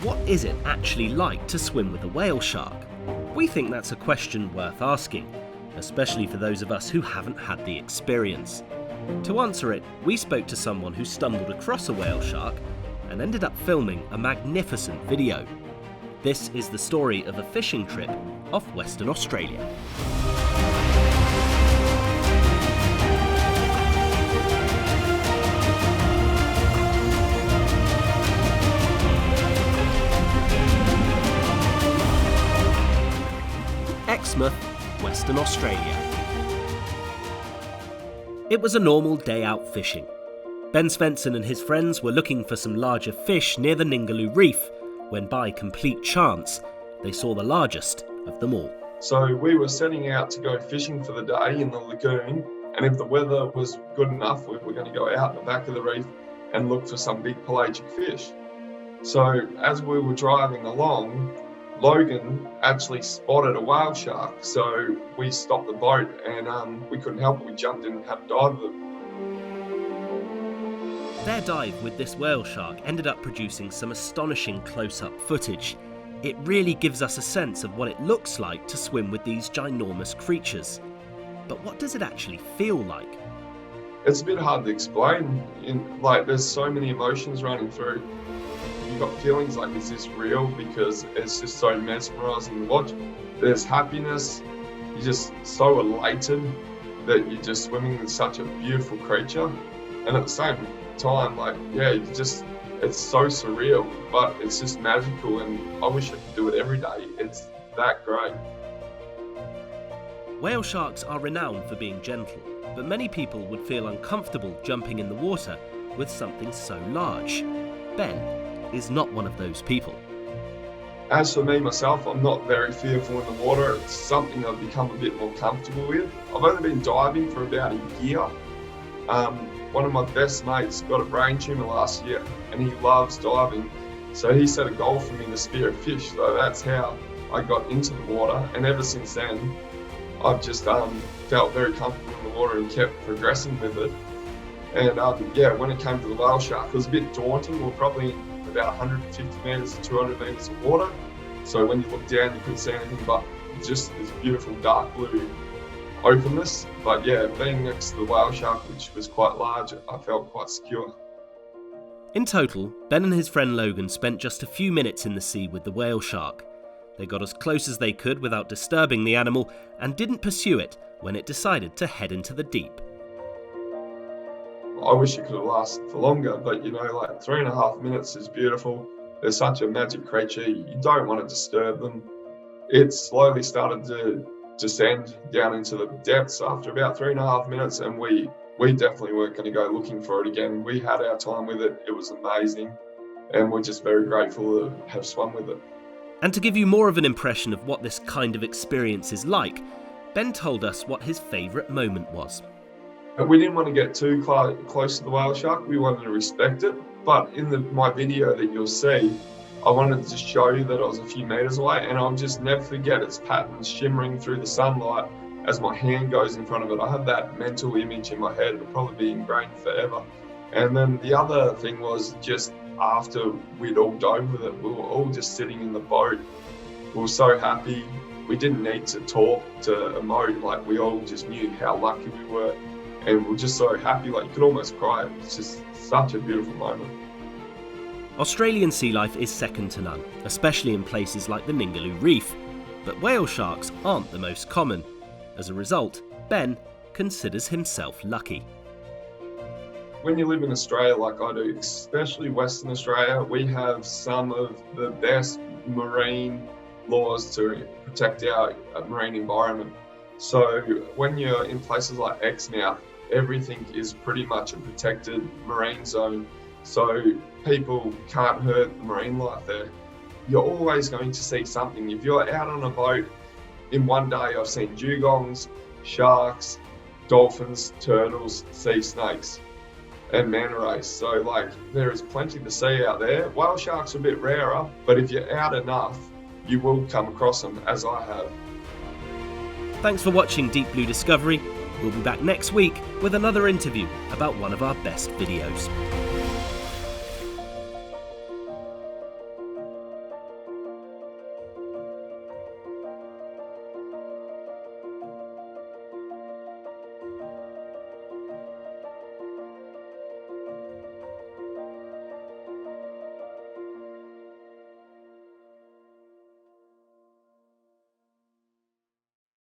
what is it actually like to swim with a whale shark? We think that's a question worth asking, especially for those of us who haven't had the experience. To answer it, we spoke to someone who stumbled across a whale shark and ended up filming a magnificent video. This is the story of a fishing trip off Western Australia. Exmouth, Western Australia. It was a normal day out fishing. Ben Svensson and his friends were looking for some larger fish near the Ningaloo Reef when, by complete chance, they saw the largest of them all. So we were setting out to go fishing for the day in the lagoon, and if the weather was good enough, we were going to go out the back of the reef and look for some big pelagic fish. So as we were driving along, Logan actually spotted a whale shark, so we stopped the boat and we couldn't help it. We jumped in and had a dive with it. Their dive with this whale shark ended up producing some astonishing close-up footage. It really gives us a sense of what it looks like to swim with these ginormous creatures. But what does it actually feel like? It's a bit hard to explain. There's so many emotions running through. You've got feelings like, is this real? Because it's just so mesmerising to watch. There's happiness. You're just so elated that you're just swimming with such a beautiful creature. And at the same time, it's so surreal, but it's just magical, and I wish I could do it every day. It's that great. Whale sharks are renowned for being gentle, but many people would feel uncomfortable jumping in the water with something so large. Ben is not one of those people. As for me, myself, I'm not very fearful in the water. It's something I've become a bit more comfortable with. I've only been diving for about a year. One of my best mates got a brain tumour last year and he loves diving. So he set a goal for me to spear a fish. So that's how I got into the water. And ever since then, I've just felt very comfortable in the water and kept progressing with it. And when it came to the whale shark, it was a bit daunting. We were probably about 150 metres to 200 metres of water. So when you look down, you couldn't see anything but just this beautiful dark blue openness. But yeah, being next to the whale shark, which was quite large, I felt quite secure. In total, Ben and his friend Logan spent just a few minutes in the sea with the whale shark. They got as close as they could without disturbing the animal and didn't pursue it when it decided to head into the deep. I wish it could have lasted for longer, but 3.5 minutes is beautiful. They're such a magic creature, you don't want to disturb them. It slowly started to descend down into the depths after about 3.5 minutes, and we definitely weren't going to go looking for it again. We had our time with it, it was amazing, and we're just very grateful to have swum with it. And to give you more of an impression of what this kind of experience is like, Ben told us what his favourite moment was. We didn't want to get too close to the whale shark, we wanted to respect it, but in my video that you'll see, I wanted to show you that I was a few metres away, and I'll just never forget its patterns shimmering through the sunlight as my hand goes in front of it. I have that mental image in my head, it'll probably be ingrained forever. And then the other thing was, just after we'd all dove with it, we were all just sitting in the boat. We were so happy, we didn't need to talk to emote, we all just knew how lucky we were. And we're just so happy, you could almost cry. It's just such a beautiful moment. Australian sea life is second to none, especially in places like the Ningaloo Reef. But whale sharks aren't the most common. As a result, Ben considers himself lucky. When you live in Australia like I do, especially Western Australia, we have some of the best marine laws to protect our marine environment. So when you're in places like Exmouth, everything is pretty much a protected marine zone. So people can't hurt the marine life there. You're always going to see something. If you're out on a boat, in one day I've seen dugongs, sharks, dolphins, turtles, sea snakes, and manta rays. So there is plenty to see out there. Whale sharks are a bit rarer, but if you're out enough, you will come across them, as I have. Thanks for watching Deep Blue Discovery. We'll be back next week with another interview about one of our best videos.